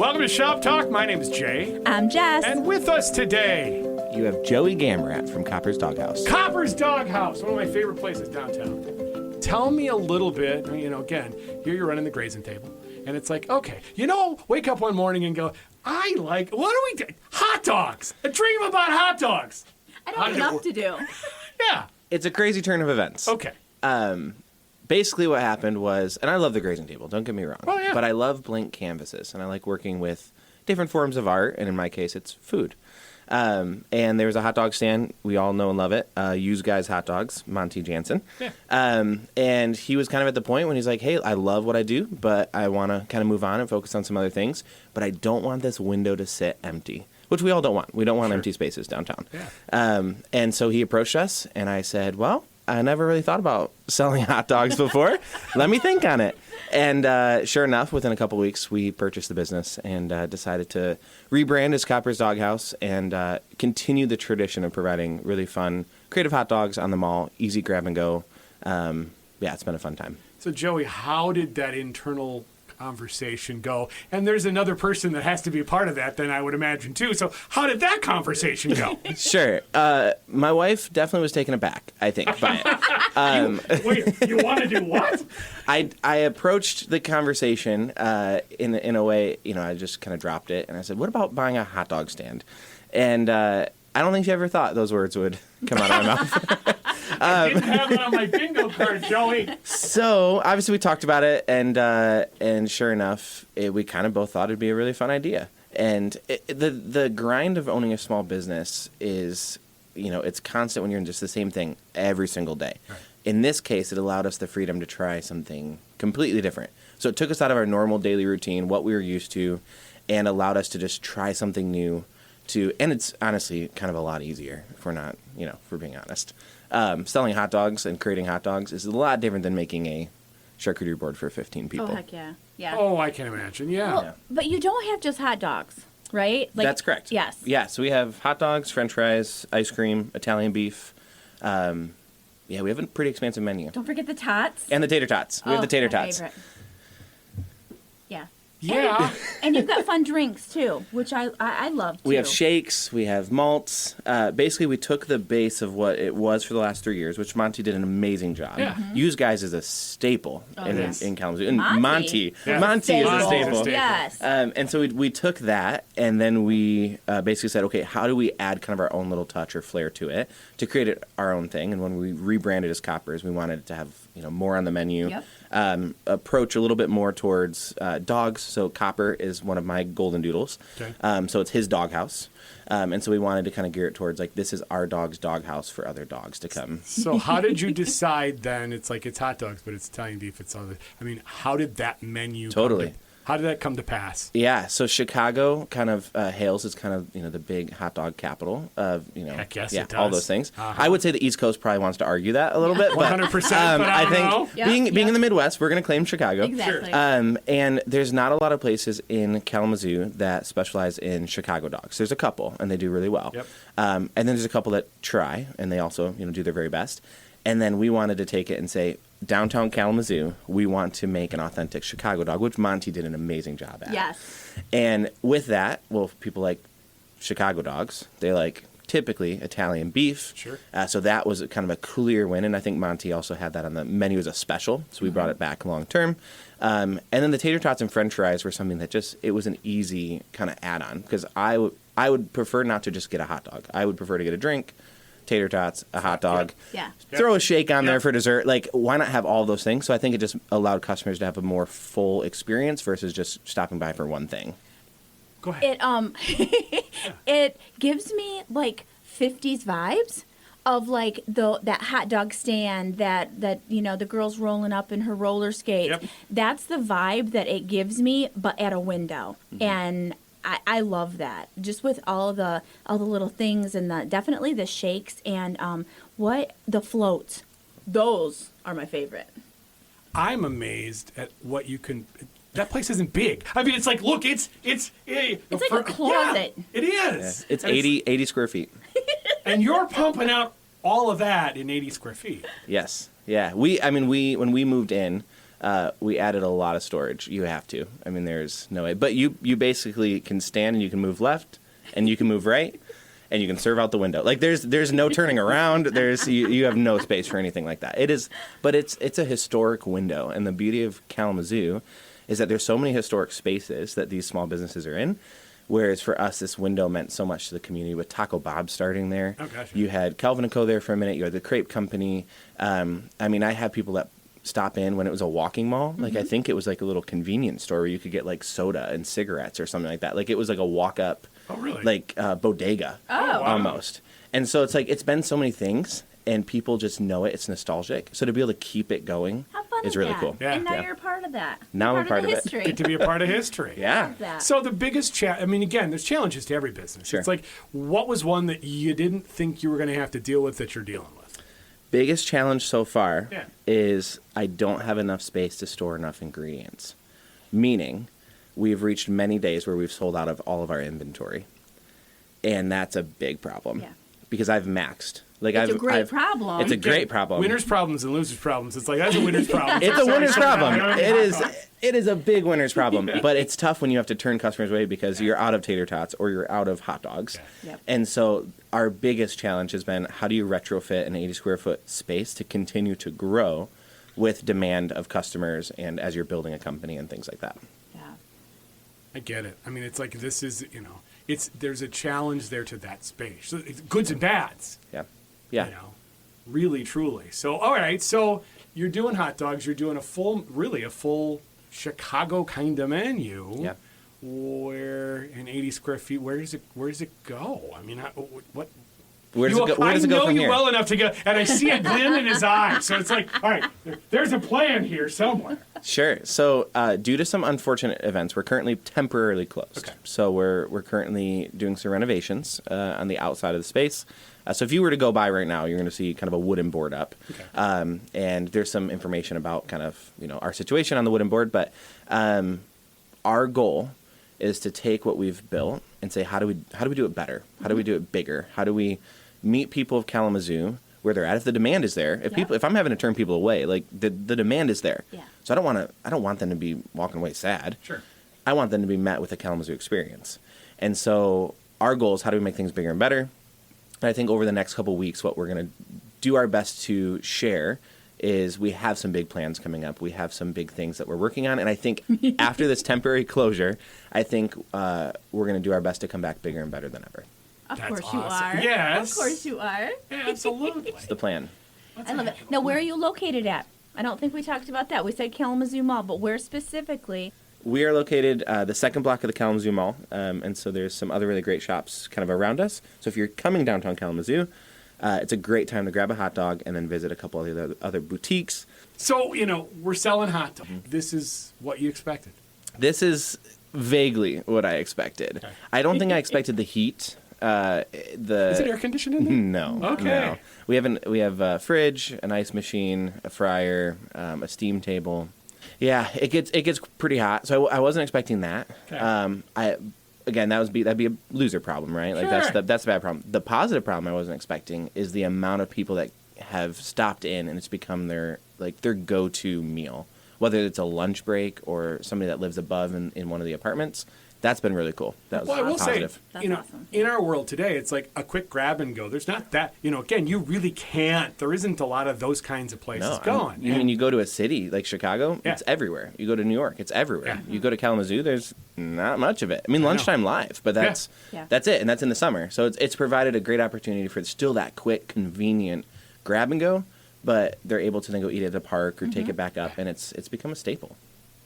Welcome to Shop Talk. My name is Jay. I'm Jess. And with us today, you have Joey Gamrat from Copper's Doghouse. Copper's Doghouse, one of my favorite places downtown. Tell me a little bit, again, here you're running the grazing table, and it's like, okay, wake up one morning and go, what do we do? Hot dogs. A dream about hot dogs. I don't have enough to do. Yeah. It's a crazy turn of events. Okay. Basically what happened was, and I love the grazing table, don't get me wrong, oh, yeah. but I love blank canvases, and I like working with different forms of art, and in my case, it's food. And there was a hot dog stand. We all know and love it. Use Guys Hot Dogs, Monty Jansen. Yeah. And he was kind of at the point when he's like, hey, I love what I do, but I want to kind of move on and focus on some other things, but I don't want this window to sit empty, which we all don't want. We don't want empty spaces downtown. Yeah. And so he approached us, and I said, well, I never really thought about selling hot dogs before. Let me think on it. And sure enough, within a couple weeks, we purchased the business and decided to rebrand as Copper's Doghouse and continue the tradition of providing really fun, creative hot dogs on the mall, easy grab and go. It's been a fun time. So, Joey, how did that internal conversation go? And there's another person that has to be a part of that, then I would imagine, too. So how did that conversation go? Sure. My wife definitely was taken aback, I think, by it. Wait, you want to do what? I approached the conversation in a way, I just kind of dropped it, and I said, what about buying a hot dog stand? And I don't think she ever thought those words would come out of my mouth. I didn't have it on my bingo card, Joey. So obviously we talked about it, and sure enough, we kind of both thought it'd be a really fun idea. And the grind of owning a small business is, it's constant when you're in just the same thing every single day. Right. In this case, it allowed us the freedom to try something completely different. So it took us out of our normal daily routine, what we were used to, and allowed us to just try something new. And it's honestly kind of a lot easier if we're not, if we're being honest. Selling hot dogs and creating hot dogs is a lot different than making a charcuterie board for 15 people. Oh, heck yeah. Yeah. Oh, I can imagine, yeah. Well, but you don't have just hot dogs, right? That's correct. Yes. Yeah, so we have hot dogs, french fries, ice cream, Italian beef. We have a pretty expansive menu. Don't forget the tots. And the tater tots. We have the tater my tots. favorite. Yeah. Yeah. And you've got fun drinks, too, which I love, too. We have shakes. We have malts. Basically, we took the base of what it was for the last 3 years, which Monty did an amazing job. Yeah. Mm-hmm. Use Guys is a staple in Kalamazoo. And Monty is a Staple. staple. Yes. And so we took that, and then we basically said, okay, how do we add kind of our own little touch or flair to it to create it our own thing? And when we rebranded as Coppers, we wanted it to have more on the menu. Yep. Approach a little bit more towards dogs. So Copper is one of my golden doodles. Okay. So it's his doghouse. And so we wanted to kind of gear it towards, this is our dog's doghouse for other dogs to come. So how did you decide then, it's hot dogs, but it's Italian beef, it's other, how did that menu Totally. How did that come to pass? Yeah, so Chicago kind of hails as kind of, the big hot dog capital of, Heck yes, yeah, it does. all those things. Uh-huh. I would say the East Coast probably wants to argue that a little bit. But, 100%, but I don't know. think being in the Midwest, we're going to claim Chicago. Exactly. And there's not a lot of places in Kalamazoo that specialize in Chicago dogs. There's a couple, and they do really well. Yep. And then there's a couple that try, and they also, do their very best. And then we wanted to take it and say, downtown Kalamazoo, we want to make an authentic Chicago dog, which Monty did an amazing job at. Yes. And with that, people like Chicago dogs. They like typically Italian beef. Sure. So that was kind of a clear win, and I think Monty also had that on the menu as a special, so we brought it back long term. And then the tater tots and french fries were something that it was an easy kind of add-on, because I would prefer not to just get a hot dog. I would prefer to get a drink, tater tots, a hot dog, Yeah. throw a shake on there for dessert. Why not have all those things? So I think it just allowed customers to have a more full experience versus just stopping by for one thing. Go ahead. It gives me 50s vibes of that hot dog stand that the girl's rolling up in her roller skates. Yep. That's the vibe that it gives me, but at a window. Mm-hmm. And I love that, just with all the little things, and definitely the shakes and the floats. Those are my favorite. I'm amazed at what you can. That place isn't big. It's look, it's like a closet. Yeah, it is. Yeah. It's 80 square feet. And you're pumping out all of that in 80 square feet. Yes. Yeah. When we moved in, we added a lot of storage. You have to. I mean, there's no way. But you basically can stand and you can move left and you can move right and you can serve out the window. Like there's no turning around. You have no space for anything like that. But it's a historic window, and the beauty of Kalamazoo is that there's so many historic spaces that these small businesses are in. Whereas for us, this window meant so much to the community with Taco Bob starting there. Oh, gotcha. You had Calvin & Co. there for a minute. You had the Crepe Company. I mean, I have people that stop in when it was a walking mall. Like, I think it was like a little convenience store where you could get like soda and cigarettes or something like that. Like, it was like a walk-up, like bodega almost. And so it's like, it's been so many things, and people just know it. It's nostalgic. So to be able to keep it going is really cool. Yeah. And now you're a part of that. Now I'm a part of it. history. Get to be a part of history. Yeah. Love that. So the biggest I mean, again, there's challenges to every business. Sure. It's like, what was one that you didn't think you were going to have to deal with that you're dealing with? Biggest challenge so far Yeah. is I don't have enough space to store enough ingredients. Meaning, we've reached many days where we've sold out of all of our inventory. And that's a big problem. Yeah. Because I've maxed. Like It's a great problem. It's a great problem. Winners' problems and losers' problems. It's like, that's a winner's problem. It's a winner's problem. It is. It is a big winner's problem. But it's tough when you have to turn customers away because you're out of tater tots or you're out of hot dogs. Yeah. Yep. And so our biggest challenge has been, how do you retrofit an 80 square foot space to continue to grow with demand of customers and as you're building a company and things like that. Yeah. I get it. I mean, it's like, this is, there's a challenge there to that space. So it's goods and bads. Yeah. Yeah. Really, truly. So, all right. So you're doing hot dogs. You're doing a full Chicago kind of menu. Yeah. Where in 80 square feet, where does it go? I mean, what? Where does it go I from know you here? well enough to go, and I see a glint in his eye. So it's like, all right, there's a plan here somewhere. Sure. So due to some unfortunate events, we're currently temporarily closed. Okay. So we're currently doing some renovations on the outside of the space. So if you were to go by right now, you're going to see kind of a wooden board up. Okay. And there's some information about kind of, our situation on the wooden board. But our goal is to take what we've built and say, how do we do it better? How do we do it bigger? How do we meet people of Kalamazoo where they're at? If the demand is there, if I'm having to turn people away, like the demand is there. Yeah. So I don't want them to be walking away sad. Sure. I want them to be met with a Kalamazoo experience. And so our goal is, how do we make things bigger and better? And I think over the next couple of weeks, what we're going to do our best to share is we have some big plans coming up. We have some big things that we're working on. And I think after this temporary closure, I think we're going to do our best to come back bigger and better than ever. Of That's course you awesome. are. Yes. Of course you are. Yeah, absolutely. It's the plan. I love it. Now, where are you located at? I don't think we talked about that. We said Kalamazoo Mall, but where specifically? We are located the second block of the Kalamazoo Mall, and so there's some other really great shops kind of around us. So if you're coming downtown Kalamazoo, it's a great time to grab a hot dog and then visit a couple of the other boutiques. So, we're selling hot dogs. This is what you expected. This is vaguely what I expected. Okay. I don't think I expected the heat. Is it air conditioned in there? No. Okay. No. We have a fridge, an ice machine, a fryer, a steam table. Yeah, it gets pretty hot. So I wasn't expecting that. Okay. That'd be a loser problem, right? Like Sure. that's a bad problem. The positive problem I wasn't expecting is the amount of people that have stopped in and it's become their go-to meal, whether it's a lunch break or somebody that lives above in one of the apartments. That's been really cool. That was Well, I will positive. say, That's awesome. in our world today, it's like a quick grab and go. There's not that, again, you really can't. There isn't a lot of those kinds of places going. I mean, you go to a city like Chicago, Yeah. it's everywhere. You go to New York, it's everywhere. Yeah. You go to Kalamazoo, there's not much of it. I mean, lunchtime live, but that's Yeah. that's it, and that's in the summer. So it's provided a great opportunity for still that quick, convenient grab and go, but they're able to then go eat at a park or take it back up, and it's become a staple.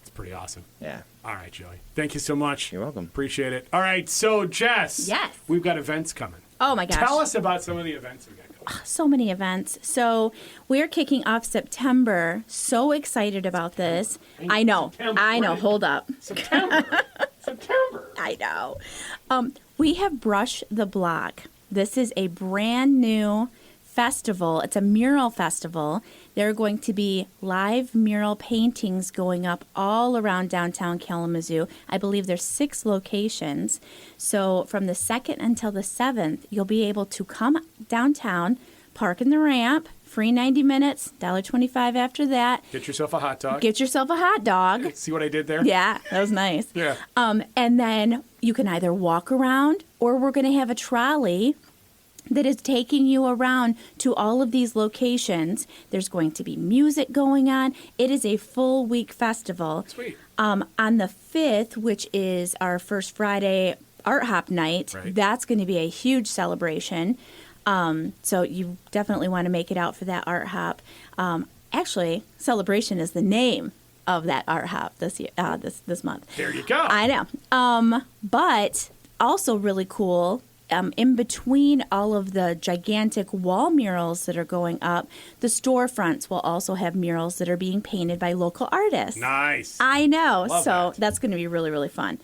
It's pretty awesome. Yeah. All right, Joey. Thank you so much. You're welcome. Appreciate it. All right, so Jess. Yes. We've got events coming. Oh my gosh. Tell us about some of the events we got going. So many events. So we're kicking off September. So excited about this. I know. September, I know. right? Hold up. September. I know. We have Brush the Block. This is a brand new festival. It's a mural festival. There are going to be live mural paintings going up all around downtown Kalamazoo. I believe there's 6 locations. So from the 2nd until the 7th, you'll be able to come downtown, park in the ramp, free 90 minutes, $1.25 after that. Get yourself a hot dog. Get yourself a hot dog. See what I did there? Yeah, that was nice. Yeah. And then you can either walk around, or we're going to have a trolley that is taking you around to all of these locations. There's going to be music going on. It is a full week festival. Sweet. On the 5th, which is our first Friday Art Hop night, Right. that's going to be a huge celebration. So you definitely want to make it out for that Art Hop. Actually, Celebration is the name of that Art Hop this year, this month. There you go. I know. But also really cool, in between all of the gigantic wall murals that are going up, the storefronts will also have murals that are being painted by local artists. Nice. I know. Love So that. that's going to be really, really fun.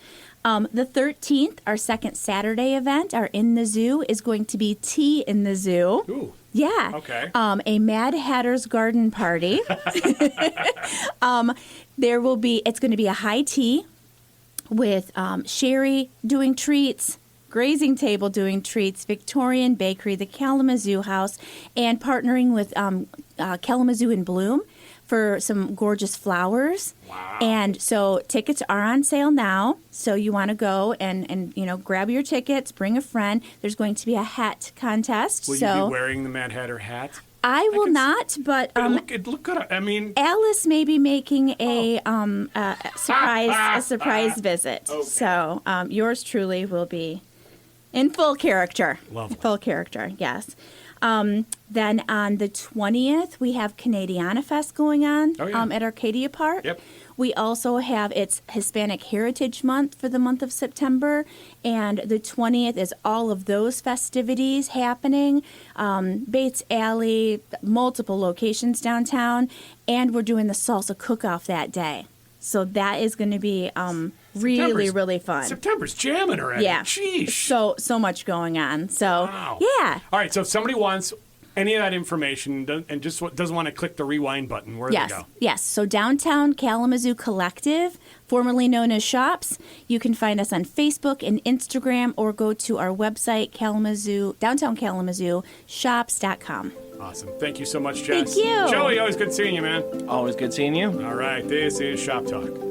The 13th, our second Saturday event, our In the Zoo, is going to be Tea in the Zoo. Ooh. Yeah. Okay. A Mad Hatter's garden party. It's going to be a high tea with Sherry doing treats, Grazing Table doing treats, Victorian Bakery, the Kalamazoo House, and partnering with Kalamazoo in Bloom for some gorgeous flowers. Wow. And so tickets are on sale now. So you want to go and grab your tickets, bring a friend. There's going to be a hat contest. Will you be wearing the Mad Hatter hat? I will not, but It'd look good. I mean, Alice may be making a surprise visit. Okay. So yours truly will be in full character. Lovely. Full character, yes. Then on the 20th, we have Canadiana Fest going on Oh, yeah. at Arcadia Park. Yep. We also have, it's Hispanic Heritage Month for the month of September, and the 20th is all of those festivities happening. Bates Alley, multiple locations downtown, and we're doing the salsa cook-off that day. So that is going to be really, September's- really fun. September's jamming already. Yeah. Sheesh. So much going on. So, Wow. yeah. All right, so if somebody wants any of that information and just doesn't want to click the rewind button, where do they go? Yes. So Downtown Kalamazoo Collective, formerly known as Shops, you can find us on Facebook and Instagram, or go to our website, Downtown Kalamazoo, shops.com. Awesome. Thank you so much, Jess. Thank you. Joey, always good seeing you, man. Always good seeing you. All right, this is Shop Talk.